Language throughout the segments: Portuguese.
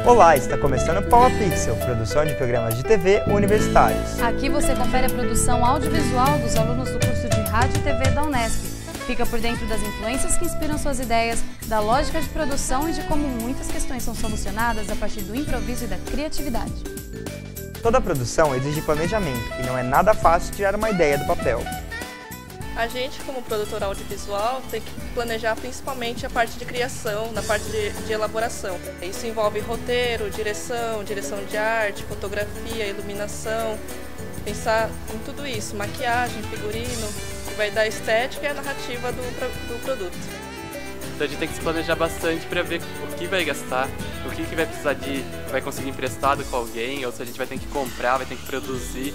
Olá, está começando o Power Pixel, produção de programas de TV universitários. Aqui você confere a produção audiovisual dos alunos do curso de Rádio e TV da Unesp. Fica por dentro das influências que inspiram suas ideias, da lógica de produção e de como muitas questões são solucionadas a partir do improviso e da criatividade. Toda produção exige planejamento e não é nada fácil tirar uma ideia do papel. A gente, como produtor audiovisual, tem que planejar principalmente a parte de criação, na parte de elaboração. Isso envolve roteiro, direção de arte, fotografia, iluminação, pensar em tudo isso, maquiagem, figurino, que vai dar estética e a narrativa do produto. Então a gente tem que se planejar bastante para ver o que vai gastar, o que vai precisar vai conseguir emprestado com alguém, ou se a gente vai ter que comprar, vai ter que produzir,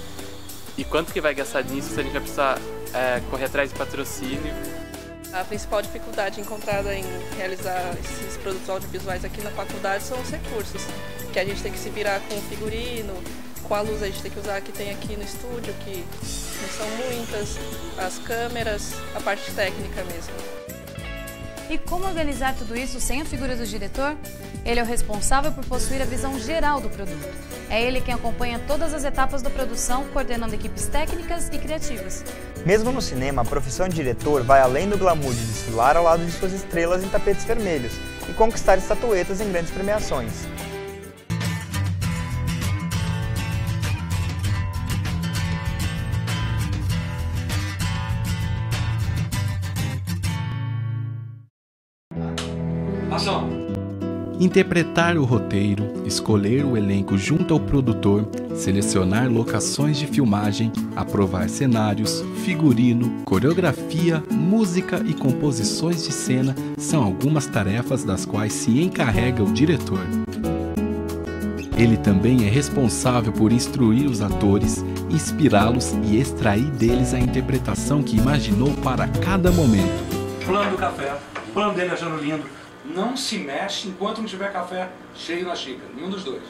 e quanto que vai gastar nisso, se a gente vai precisar correr atrás de patrocínio. A principal dificuldade encontrada em realizar esses produtos audiovisuais aqui na faculdade são os recursos, que a gente tem que se virar com o figurino, com a luz a gente tem que usar que tem aqui no estúdio, que não são muitas, as câmeras, a parte técnica mesmo. E como organizar tudo isso sem a figura do diretor? Ele é o responsável por possuir a visão geral do produto. É ele quem acompanha todas as etapas da produção, coordenando equipes técnicas e criativas. Mesmo no cinema, a profissão de diretor vai além do glamour de desfilar ao lado de suas estrelas em tapetes vermelhos e conquistar estatuetas em grandes premiações. Interpretar o roteiro, escolher o elenco junto ao produtor, selecionar locações de filmagem, aprovar cenários, figurino, coreografia, música e composições de cena são algumas tarefas das quais se encarrega o diretor. Ele também é responsável por instruir os atores, inspirá-los e extrair deles a interpretação que imaginou para cada momento. Plano do café, o plano dele achando lindo. Não se mexe enquanto não tiver café cheio na xícara, nenhum dos dois.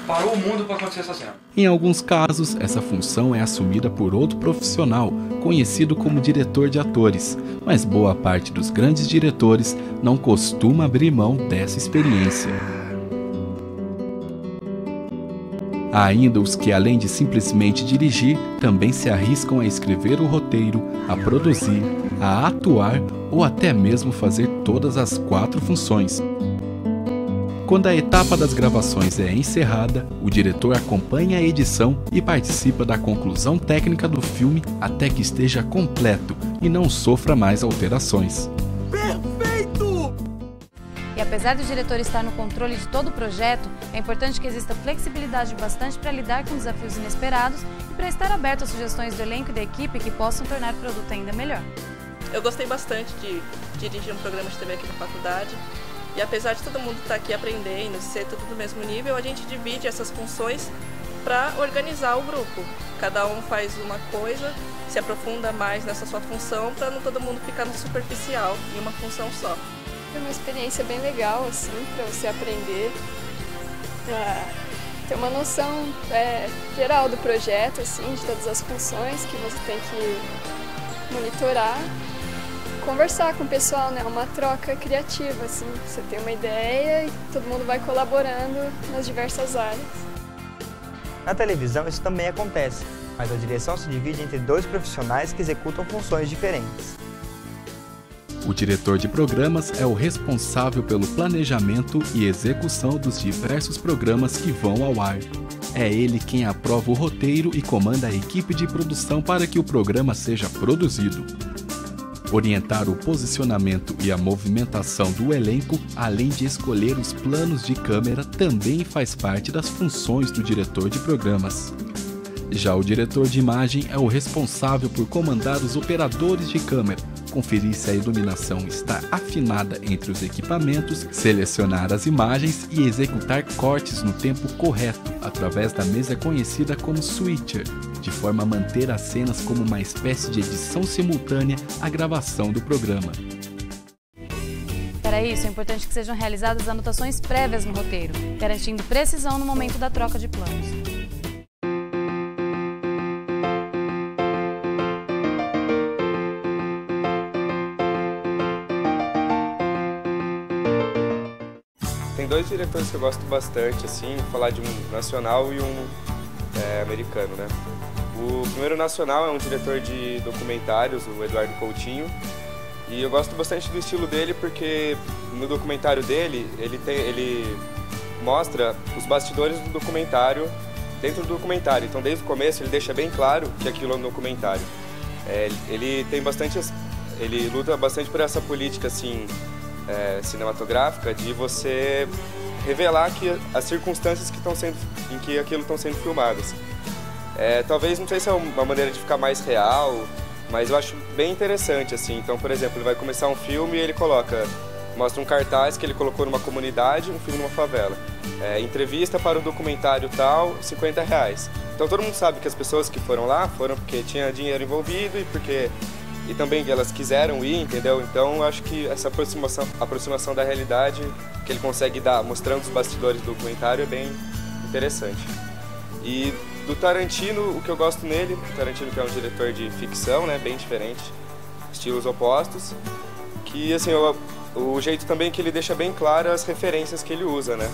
Parou o mundo para acontecer essa cena. Em alguns casos, essa função é assumida por outro profissional, conhecido como diretor de atores, mas boa parte dos grandes diretores não costuma abrir mão dessa experiência. Há ainda os que, além de simplesmente dirigir, também se arriscam a escrever o roteiro, a produzir, a atuar ou até mesmo fazer todas as 4 funções. Quando a etapa das gravações é encerrada, o diretor acompanha a edição e participa da conclusão técnica do filme até que esteja completo e não sofra mais alterações. E apesar do diretor estar no controle de todo o projeto, é importante que exista flexibilidade bastante para lidar com desafios inesperados e para estar aberto a sugestões do elenco e da equipe que possam tornar o produto ainda melhor. Eu gostei bastante de dirigir um programa de TV aqui na faculdade e apesar de todo mundo estar aqui aprendendo, ser tudo do mesmo nível, a gente divide essas funções para organizar o grupo. Cada um faz uma coisa, se aprofunda mais nessa sua função para não todo mundo ficar no superficial em uma função só. Foi uma experiência bem legal, assim, para você aprender a ter uma noção geral do projeto, assim, de todas as funções que você tem que monitorar. Conversar com o pessoal, né? Uma troca criativa, assim, você tem uma ideia e todo mundo vai colaborando nas diversas áreas. Na televisão isso também acontece, mas a direção se divide entre 2 profissionais que executam funções diferentes. O diretor de programas é o responsável pelo planejamento e execução dos diversos programas que vão ao ar. É ele quem aprova o roteiro e comanda a equipe de produção para que o programa seja produzido. Orientar o posicionamento e a movimentação do elenco, além de escolher os planos de câmera, também faz parte das funções do diretor de programas. Já o diretor de imagem é o responsável por comandar os operadores de câmera, conferir se a iluminação está afinada entre os equipamentos, selecionar as imagens e executar cortes no tempo correto, através da mesa conhecida como switcher, de forma a manter as cenas como uma espécie de edição simultânea à gravação do programa. Para isso, é importante que sejam realizadas anotações prévias no roteiro, garantindo precisão no momento da troca de planos. tem dois diretores que eu gosto bastante, assim, vou falar de um nacional e um americano, né? O primeiro nacional é um diretor de documentários, o Eduardo Coutinho, e eu gosto bastante do estilo dele porque no documentário dele, ele mostra os bastidores do documentário dentro do documentário. Então, desde o começo, ele deixa bem claro que aquilo é um documentário. Ele luta bastante por essa política assim, cinematográfica de você revelar que as circunstâncias em que aquilo estão sendo filmadas. Talvez, não sei se é uma maneira de ficar mais real, mas eu acho bem interessante, assim. Então, por exemplo, ele vai começar um filme e ele mostra um cartaz que ele colocou numa comunidade, um filme numa favela. Entrevista para o documentário tal, R$50. Então todo mundo sabe que as pessoas que foram lá foram porque tinha dinheiro envolvido e também elas quiseram ir, entendeu? Então eu acho que essa aproximação da realidade que ele consegue dar, mostrando os bastidores do documentário, é bem interessante. E do Tarantino, o que eu gosto nele, o Tarantino que é um diretor de ficção, né, bem diferente, estilos opostos, que assim, o jeito também que ele deixa bem claro as referências que ele usa, né?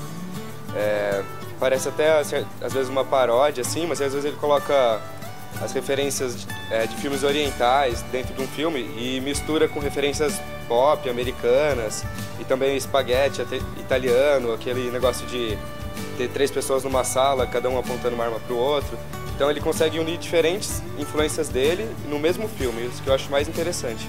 Parece até às vezes uma paródia, assim, mas às vezes ele coloca as referências de filmes orientais dentro de um filme e mistura com referências pop, americanas, e também espaguete italiano, aquele negócio de ter 3 pessoas numa sala, cada um apontando uma arma para o outro. Então ele consegue unir diferentes influências dele no mesmo filme, isso que eu acho mais interessante.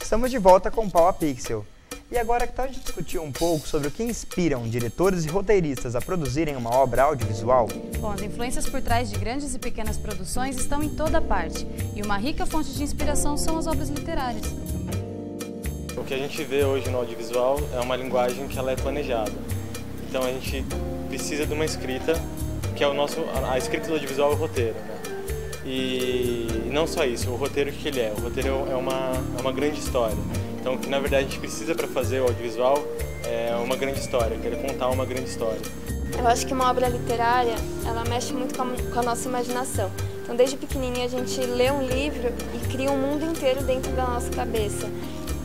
Estamos de volta com o Pau a Pixel. E agora que tal a gente discutir um pouco sobre o que inspiram diretores e roteiristas a produzirem uma obra audiovisual? Bom, as influências por trás de grandes e pequenas produções estão em toda parte. E uma rica fonte de inspiração são as obras literárias. O que a gente vê hoje no audiovisual é uma linguagem que ela é planejada. Então a gente precisa de uma escrita, que é a escrita do audiovisual é o roteiro, né? E não só isso, o roteiro, o que ele é? O roteiro é uma grande história. Então, o que na verdade a gente precisa para fazer o audiovisual é uma grande história, querer contar uma grande história. Eu acho que uma obra literária, ela mexe muito com a nossa imaginação. Então, desde pequenininha a gente lê um livro e cria um mundo inteiro dentro da nossa cabeça.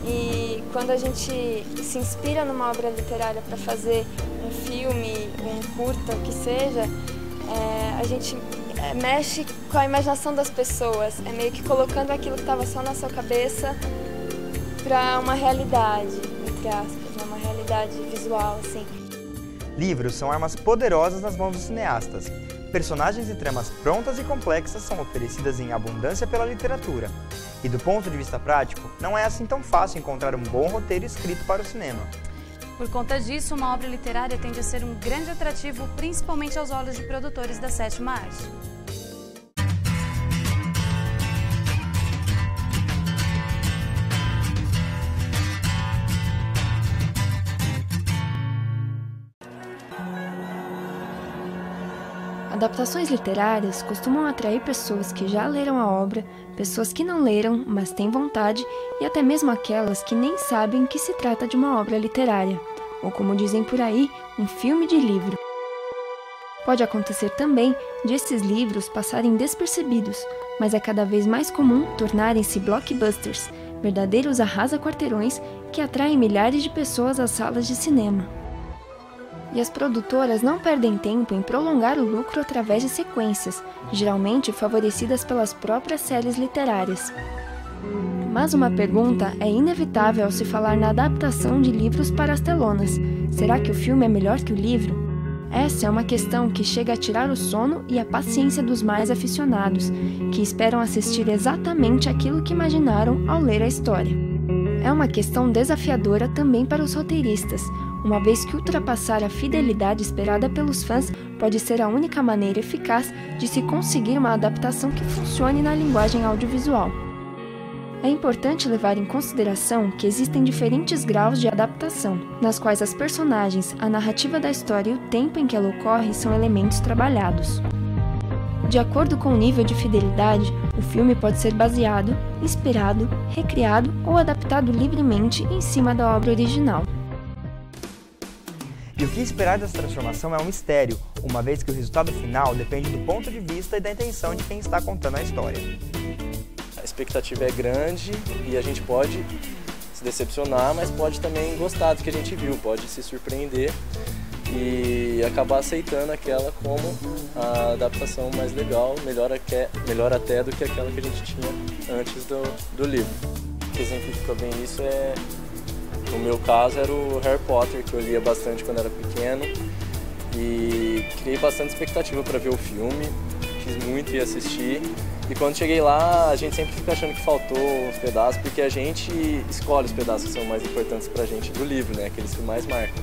E quando a gente se inspira numa obra literária para fazer um filme, um curta, o que seja, a gente mexe com a imaginação das pessoas, é meio que colocando aquilo que estava só na sua cabeça para uma realidade, entre aspas, uma realidade visual, assim. Livros são armas poderosas nas mãos dos cineastas. Personagens e tramas prontas e complexas são oferecidas em abundância pela literatura. E do ponto de vista prático, não é assim tão fácil encontrar um bom roteiro escrito para o cinema. Por conta disso, uma obra literária tende a ser um grande atrativo, principalmente aos olhos de produtores da sétima arte. Adaptações literárias costumam atrair pessoas que já leram a obra, pessoas que não leram, mas têm vontade, e até mesmo aquelas que nem sabem que se trata de uma obra literária, ou como dizem por aí, um filme de livro. Pode acontecer também de esses livros passarem despercebidos, mas é cada vez mais comum tornarem-se blockbusters, verdadeiros arrasa-quarteirões que atraem milhares de pessoas às salas de cinema. E as produtoras não perdem tempo em prolongar o lucro através de sequências, geralmente favorecidas pelas próprias séries literárias. Mas uma pergunta é inevitável ao se falar na adaptação de livros para as telonas. Será que o filme é melhor que o livro? Essa é uma questão que chega a tirar o sono e a paciência dos mais aficionados, que esperam assistir exatamente aquilo que imaginaram ao ler a história. É uma questão desafiadora também para os roteiristas, uma vez que ultrapassar a fidelidade esperada pelos fãs pode ser a única maneira eficaz de se conseguir uma adaptação que funcione na linguagem audiovisual. É importante levar em consideração que existem diferentes graus de adaptação, nas quais as personagens, a narrativa da história e o tempo em que ela ocorre são elementos trabalhados. De acordo com o nível de fidelidade, o filme pode ser baseado, inspirado, recriado ou adaptado livremente em cima da obra original. E o que esperar dessa transformação é um mistério, uma vez que o resultado final depende do ponto de vista e da intenção de quem está contando a história. A expectativa é grande e a gente pode se decepcionar, mas pode também gostar do que a gente viu, pode se surpreender e acabar aceitando aquela como a adaptação mais legal, melhor até do que aquela que a gente tinha antes do livro. O que exemplifica bem isso no meu caso, era o Harry Potter, que eu lia bastante quando era pequeno e criei bastante expectativa para ver o filme, quis muito ir assistir. E quando cheguei lá, a gente sempre fica achando que faltou uns pedaços, porque a gente escolhe os pedaços que são mais importantes pra gente do livro, né? Aqueles que mais marcam.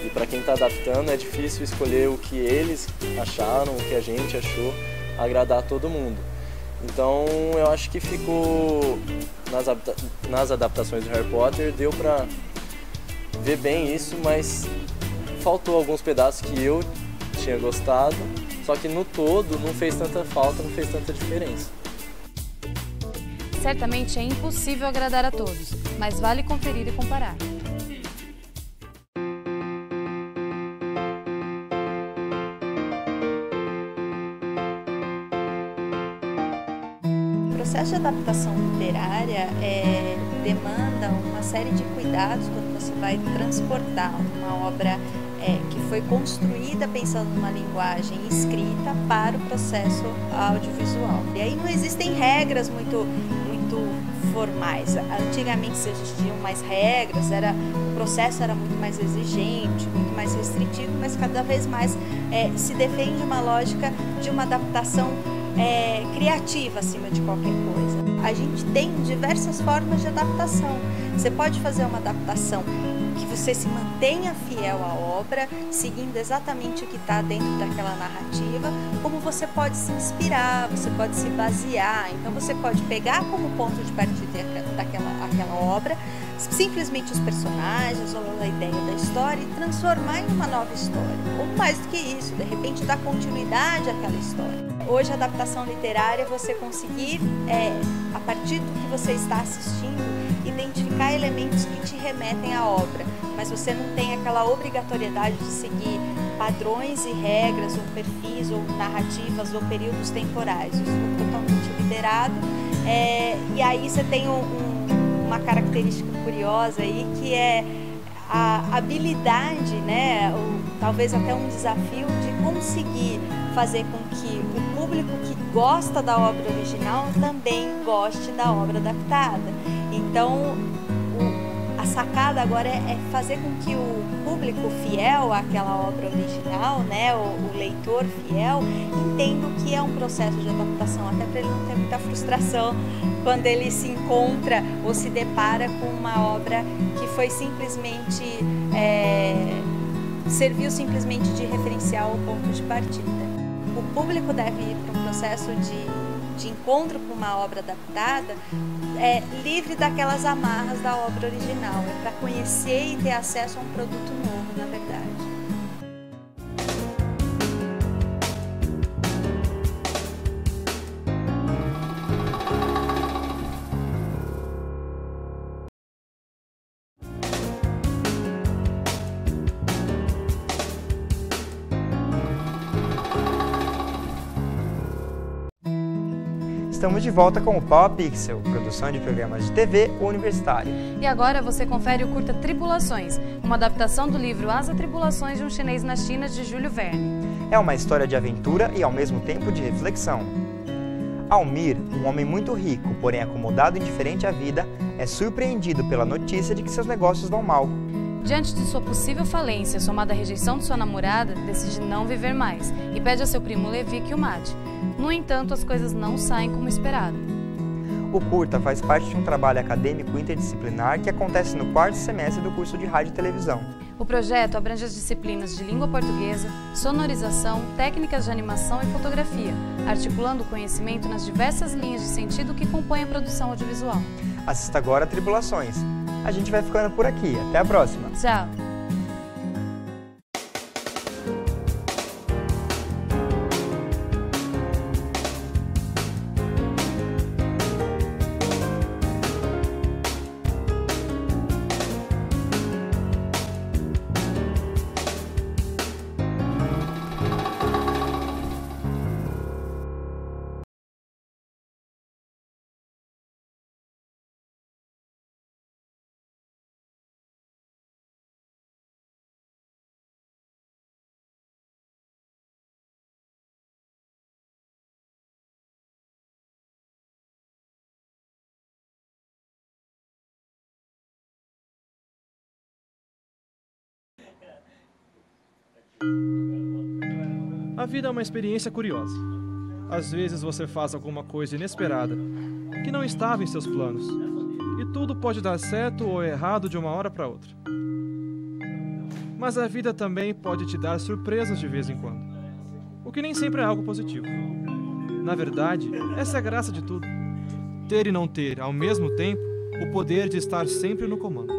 E para quem está adaptando, é difícil escolher o que eles acharam, o que a gente achou, agradar todo mundo. Então, eu acho que ficou, nas adaptações do Harry Potter, deu pra ver bem isso, mas faltou alguns pedaços que eu tinha gostado. Só que no todo não fez tanta falta, não fez tanta diferença. Certamente é impossível agradar a todos, mas vale conferir e comparar. O processo de adaptação literária demanda uma série de cuidados quando você vai transportar uma obra que foi construída pensando numa linguagem escrita para o processo audiovisual. E aí não existem regras muito formais. Antigamente existiam mais regras, o processo era muito mais exigente, muito mais restritivo, mas cada vez mais se defende uma lógica de uma adaptação criativa acima de qualquer coisa. A gente tem diversas formas de adaptação. Você pode fazer uma adaptação que você se mantenha fiel à obra, seguindo exatamente o que está dentro daquela narrativa, como você pode se inspirar, você pode se basear. Então você pode pegar como ponto de partida daquela obra, simplesmente os personagens ou a ideia da história e transformar em uma nova história. Ou mais do que isso, de repente dar continuidade àquela história. Hoje a adaptação literária é você conseguir, a partir do que você está assistindo, identificar elementos que te remetem à obra, mas você não tem aquela obrigatoriedade de seguir padrões e regras, ou perfis, ou narrativas, ou períodos temporais. Isso é totalmente liberado. E aí você tem uma característica curiosa aí, que é a habilidade, né, ou talvez até um desafio de conseguir fazer com que o público que gosta da obra original também goste da obra adaptada. Então, a sacada agora é fazer com que o público fiel àquela obra original, né, o leitor fiel, entenda o que é um processo de adaptação, até para ele não ter muita frustração quando ele se encontra ou se depara com uma obra que foi simplesmente, serviu simplesmente de referencial ou ponto de partida. O público deve ir para um processo de encontro com uma obra adaptada livre daquelas amarras da obra original, para conhecer e ter acesso a um produto novo, na verdade. Estamos de volta com o Power Pixel, produção de programas de TV universitário. E agora você confere o curta Tribulações, uma adaptação do livro As Atribulações de um Chinês na China, de Júlio Verne. É uma história de aventura e ao mesmo tempo de reflexão. Almir, um homem muito rico, porém acomodado e indiferente à vida, é surpreendido pela notícia de que seus negócios vão mal. Diante de sua possível falência, somada à rejeição de sua namorada, decide não viver mais e pede a seu primo Levi que o mate. No entanto, as coisas não saem como esperado. O curta faz parte de um trabalho acadêmico interdisciplinar que acontece no 4º semestre do curso de Rádio e Televisão. O projeto abrange as disciplinas de língua portuguesa, sonorização, técnicas de animação e fotografia, articulando o conhecimento nas diversas linhas de sentido que compõem a produção audiovisual. Assista agora a Tribulações. A gente vai ficando por aqui. Até a próxima. Tchau. A vida é uma experiência curiosa. Às vezes você faz alguma coisa inesperada, que não estava em seus planos, e tudo pode dar certo ou errado de uma hora para outra. Mas a vida também pode te dar surpresas de vez em quando, o que nem sempre é algo positivo. Na verdade, essa é a graça de tudo. Ter e não ter, ao mesmo tempo, o poder de estar sempre no comando.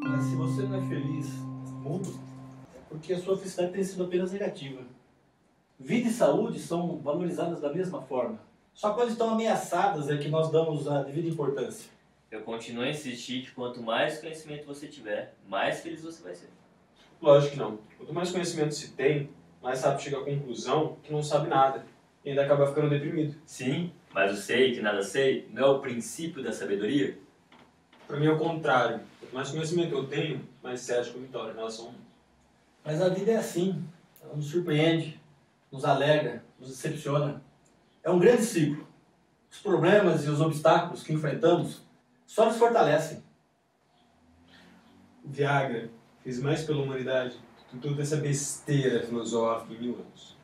Mas se você não é feliz nesse mundo, é porque a sua felicidade tem sido apenas negativa. Vida e saúde são valorizadas da mesma forma. Só quando estão ameaçadas é que nós damos a devida importância. Eu continuo a insistir que quanto mais conhecimento você tiver, mais feliz você vai ser. Lógico que não. Quanto mais conhecimento se tem, mais rápido chega à conclusão que não sabe nada. E ainda acaba ficando deprimido. Sim, mas o sei que nada sei não é o princípio da sabedoria? Pra mim é o contrário. Quanto mais conhecimento eu tenho, mais cético eu me torno em relação ao mundo. Mas a vida é assim. Ela nos surpreende, nos alegra, nos decepciona. É um grande ciclo. Os problemas e os obstáculos que enfrentamos só nos fortalecem. O Viagra fez mais pela humanidade do que toda essa besteira filosófica em 1000 anos.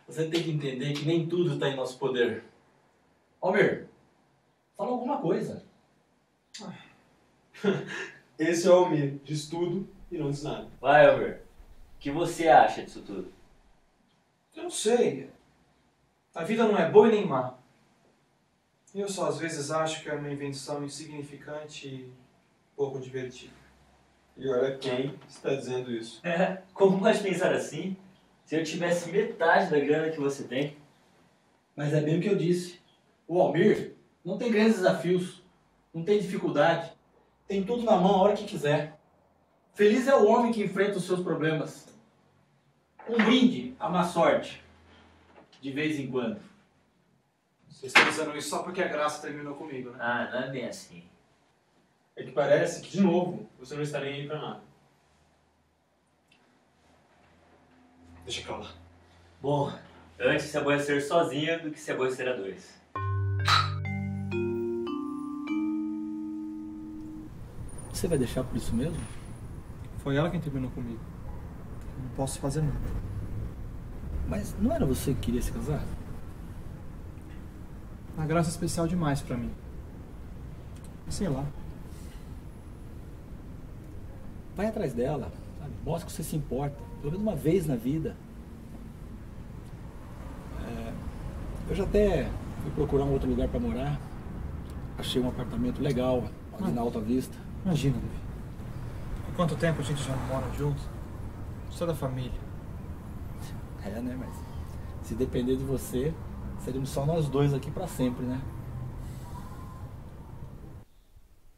Você tem que entender que nem tudo está em nosso poder. Almir, fala alguma coisa. Esse é o Almir, diz tudo e não diz nada. Vai, Almir. O que você acha disso tudo? Eu não sei. A vida não é boa e nem má. Eu só às vezes acho que é uma invenção insignificante e pouco divertida. E olha quem está dizendo isso. Como pode pensar assim? Se eu tivesse metade da grana que você tem. Mas é bem o que eu disse. O Almir não tem grandes desafios, não tem dificuldade, tem tudo na mão a hora que quiser. Feliz é o homem que enfrenta os seus problemas. Um brinde à má sorte, de vez em quando. Vocês estão dizendo isso só porque a graça terminou comigo, né? Ah, não é bem assim. É que parece que, de novo, você não está nem aí pra nada. Deixa pra lá. Bom, antes se aborrecer sozinha do que se aborrecer a dois. Você vai deixar por isso mesmo? Foi ela quem terminou comigo. Não posso fazer nada. Mas não era você que queria se casar? A graça é especial demais pra mim. Sei lá. Vai atrás dela, sabe? Mostra que você se importa. Pelo menos uma vez na vida. Eu já até fui procurar um outro lugar pra morar. Achei um apartamento legal, ali na Alta Vista. Imagina, Davi. Há quanto tempo a gente já não mora juntos? Sou da família. É, né? Mas se depender de você, seríamos só nós dois aqui pra sempre, né?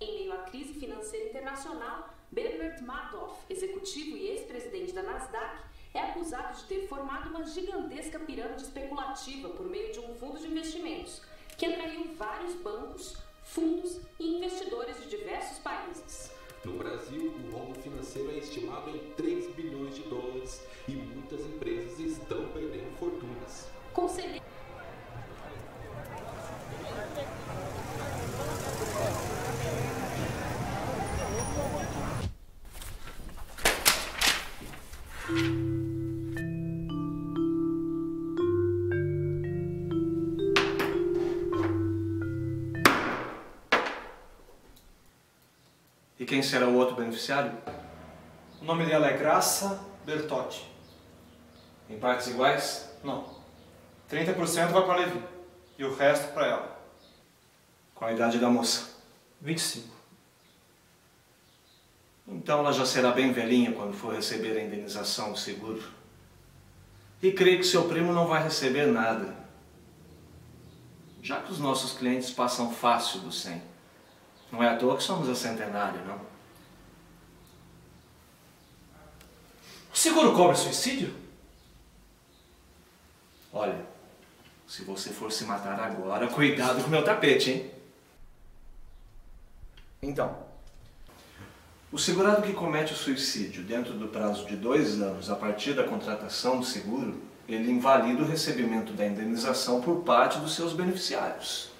Em meio à crise financeira internacional, Bernard Madoff, executivo e ex-presidente da Nasdaq, é acusado de ter formado uma gigantesca pirâmide especulativa por meio de um fundo de investimentos, que atraiu vários bancos, fundos e investidores de diversos países. No Brasil, o rombo financeiro é estimado em 3 bilhões de dólares e muitas empresas estão perdendo fortunas. Conselheiro. E quem será o outro beneficiário? O nome dela é Graça Bertotti. Em partes iguais? Não. 30% vai para Levi e o resto para ela. Qual a idade da moça? 25. Então ela já será bem velhinha quando for receber a indenização do seguro. E creio que seu primo não vai receber nada. Já que os nossos clientes passam fácil do 100. Não é à toa que somos a centenária, não? O seguro cobre suicídio? Olha, se você for se matar agora, cuidado com o meu tapete, hein? Então, O segurado que comete o suicídio dentro do prazo de 2 anos a partir da contratação do seguro, ele invalida o recebimento da indenização por parte dos seus beneficiários.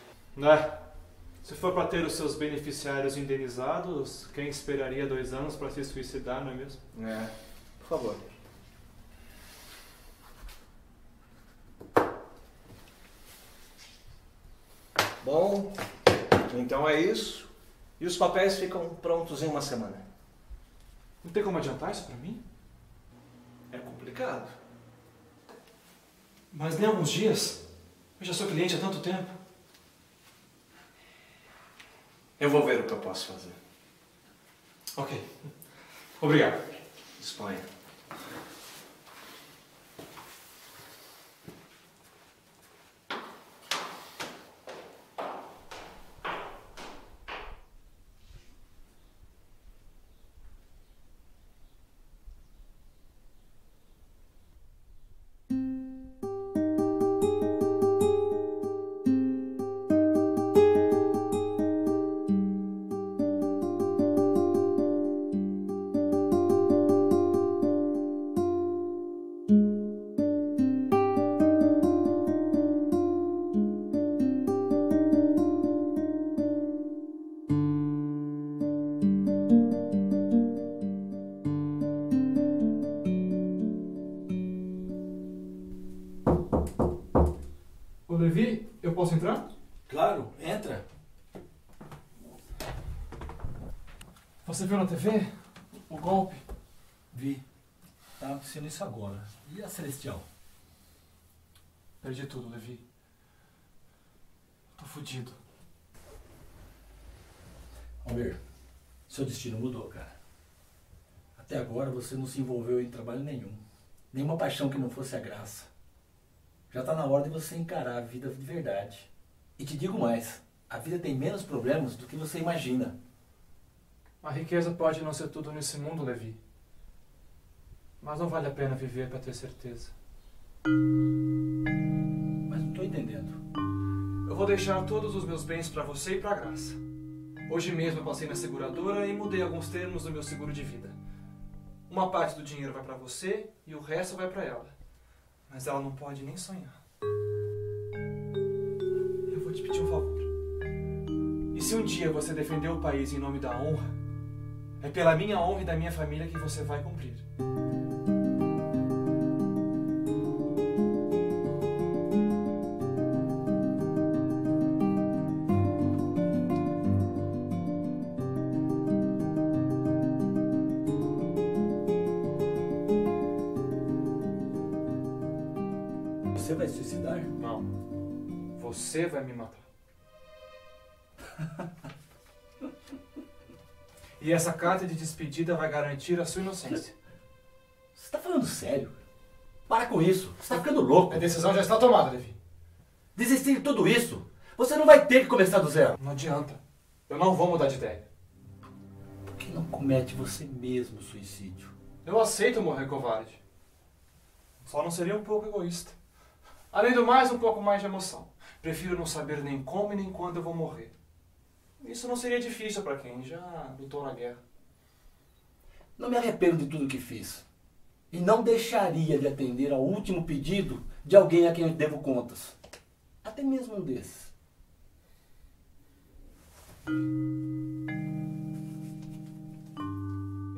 Se for para ter os seus beneficiários indenizados, quem esperaria 2 anos para se suicidar, não é mesmo? Por favor. Bom, então é isso. E os papéis ficam prontos em 1 semana. Não tem como adiantar isso para mim? É complicado. Mas nem alguns dias? Eu já sou cliente há tanto tempo. Eu vou ver o que eu posso fazer. Ok. Obrigado. Disponha. Levi, eu posso entrar? Claro, entra. Você viu na TV o golpe? Vi. Tá acontecendo isso agora. E a Celestial? Perdi tudo, Levi. Tô fudido. Almir, seu destino mudou, cara. Até agora você não se envolveu em trabalho nenhum. Nenhuma paixão que não fosse a graça. Já tá na hora de você encarar a vida de verdade. E te digo mais, a vida tem menos problemas do que você imagina. A riqueza pode não ser tudo nesse mundo, Levi. Mas não vale a pena viver para ter certeza. Mas não tô entendendo. Eu vou deixar todos os meus bens para você e para Graça. Hoje mesmo eu passei na seguradora e mudei alguns termos do meu seguro de vida. Uma parte do dinheiro vai para você e o resto vai para ela. Mas ela não pode nem sonhar. Eu vou te pedir um favor. E se um dia você defender o país em nome da honra, é pela minha honra e da minha família que você vai cumprir. Você vai se suicidar? Não. Você vai me matar. E essa carta de despedida vai garantir a sua inocência. Você tá falando sério? Para com isso. Você tá ficando louco. A decisão já está tomada, Levi. Desistir de tudo isso? Você não vai ter que começar do zero. Não adianta. Eu não vou mudar de ideia. Por que não comete você mesmo o suicídio? Eu aceito morrer covarde. Só não seria um pouco egoísta. Além do mais, um pouco mais de emoção. Prefiro não saber nem como e nem quando eu vou morrer. Isso não seria difícil para quem já lutou na guerra. Não me arrependo de tudo que fiz. E não deixaria de atender ao último pedido de alguém a quem eu devo contas. Até mesmo um desses.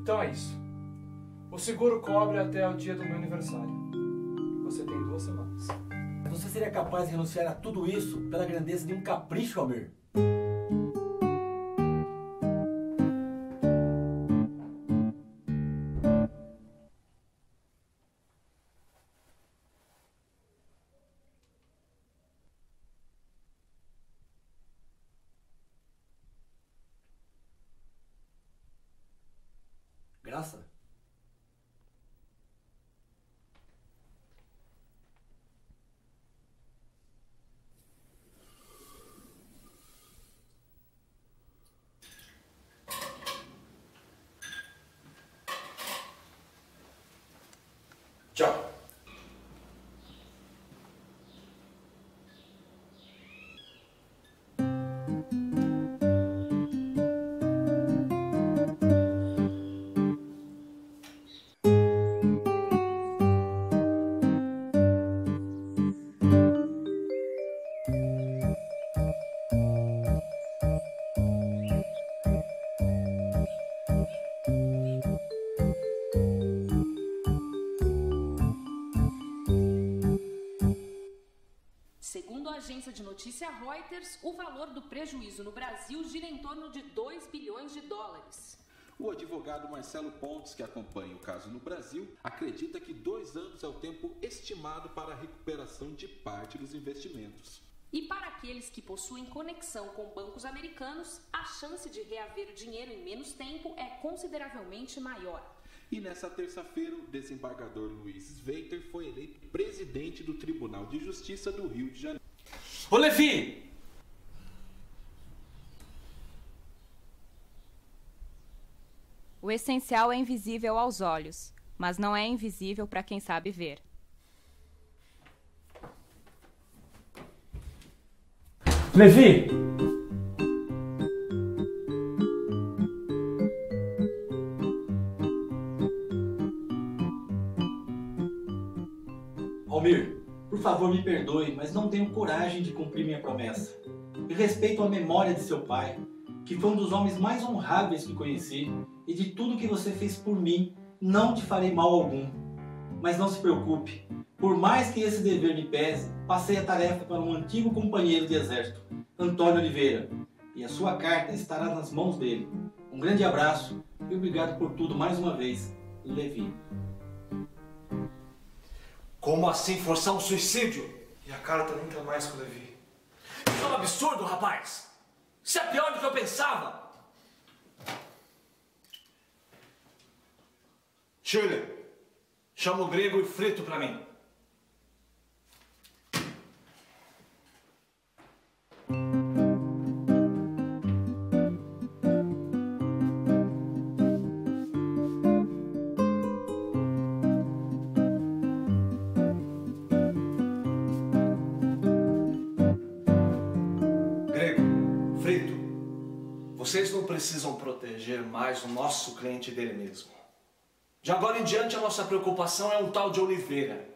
Então é isso. O seguro cobre até o dia do meu aniversário. Você tem 2 semanas. Você seria capaz de renunciar a tudo isso pela grandeza de um capricho, Almir? Graça? Segundo a agência de notícia Reuters, o valor do prejuízo no Brasil gira em torno de 2 bilhões de dólares. O advogado Marcelo Pontes, que acompanha o caso no Brasil, acredita que 2 anos é o tempo estimado para a recuperação de parte dos investimentos. E para aqueles que possuem conexão com bancos americanos, a chance de reaver o dinheiro em menos tempo é consideravelmente maior. E nessa terça-feira, o desembargador Luiz Sveiter foi eleito presidente do Tribunal de Justiça do Rio de Janeiro. Ô Levi! O essencial é invisível aos olhos, mas não é invisível para quem sabe ver. Levi! Almir, por favor me perdoe, mas não tenho coragem de cumprir minha promessa. E respeito a memória de seu pai, que foi um dos homens mais honráveis que conheci, e de tudo que você fez por mim, não te farei mal algum. Mas não se preocupe, por mais que esse dever me pese, passei a tarefa para um antigo companheiro de exército, Antônio Oliveira, e a sua carta estará nas mãos dele. Um grande abraço e obrigado por tudo mais uma vez, Levi. Como assim forçar um suicídio? E a carta nem tá mais com o Levi. Isso é um absurdo, rapaz! Isso é pior do que eu pensava! Shirley, chama o Grego e Frito pra mim. Vocês não precisam proteger mais o nosso cliente dele mesmo. De agora em diante, a nossa preocupação é um tal de Oliveira,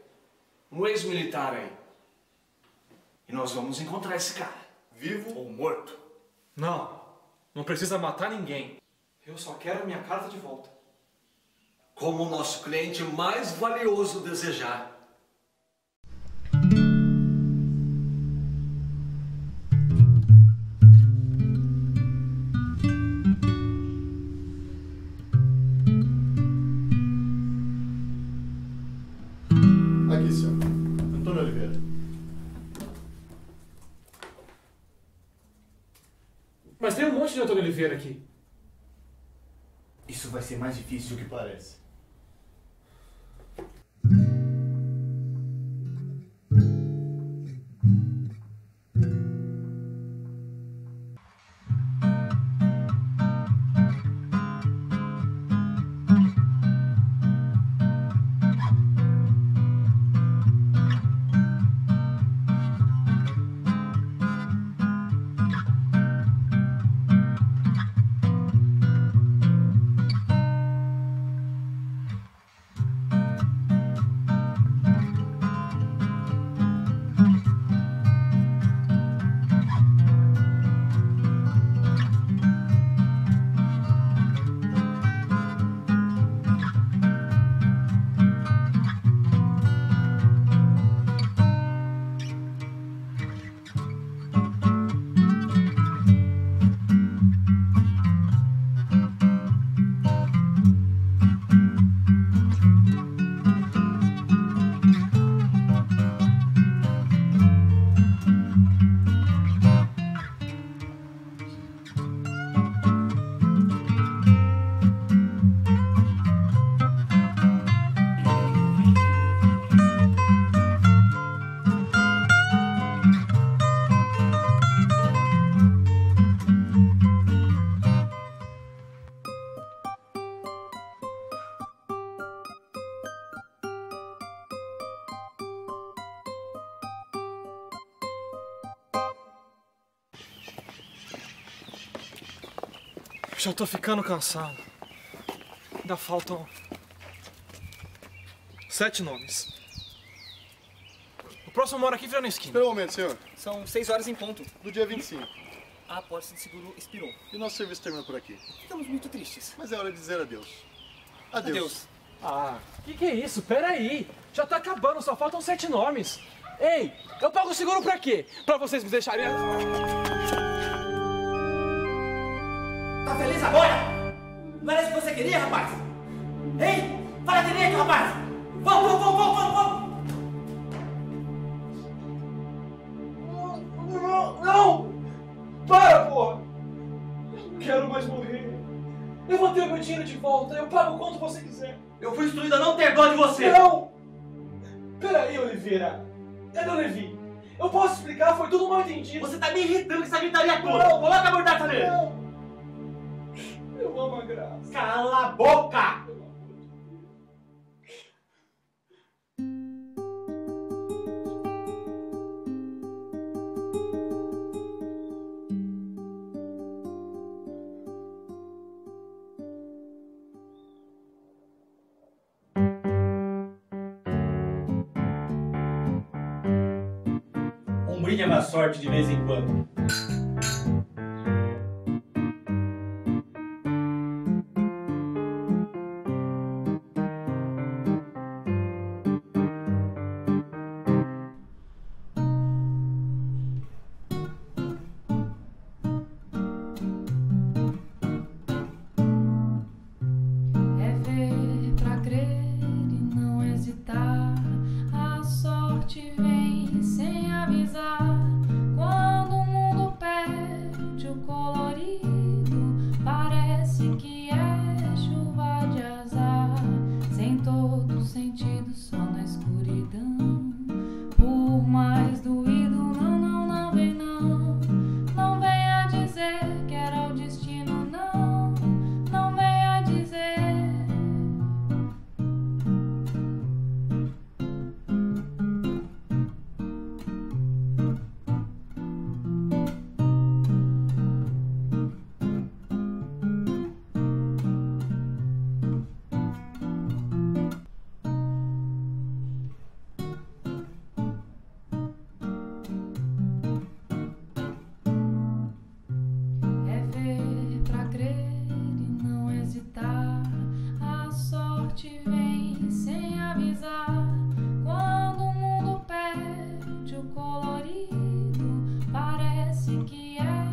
um ex-militar aí. E nós vamos encontrar esse cara, vivo ou morto. Não precisa matar ninguém. Eu só quero a minha carta de volta. Como o nosso cliente mais valioso desejar. Aqui, senhor. Antônio Oliveira. Mas tem um monte de Antônio Oliveira aqui. Isso vai ser mais difícil do que parece. Já tô ficando cansado. Ainda faltam 7 nomes. O próximo mora aqui, vira na esquina. Espera um momento, senhor. São 6 horas em ponto. Do dia 25. A apólice de seguro expirou. E nosso serviço termina por aqui. Ficamos muito tristes. Mas é hora de dizer adeus. Adeus. Ah, que é isso? Pera aí. Já tá acabando, só faltam 7 nomes. Ei, eu pago o seguro pra quê? Pra vocês me deixarem... Tá feliz agora? Não era isso que você queria, rapaz? Ei, fala direito, rapaz! Vamos! Não! Para, porra! Eu não quero mais morrer. Eu vou ter o meu dinheiro de volta. Eu pago o quanto você quiser. Eu fui instruído a não ter dó de você! Não! Peraí, Oliveira. Cadê o Levi? Eu posso explicar, foi tudo mal entendido. Você tá me irritando com essa gritaria toda! Não. Coloca a mordaça nele! Não! Eu amo a Graça. Cala a boca! Um brinde é má sorte de vez em quando. O colorido parece que é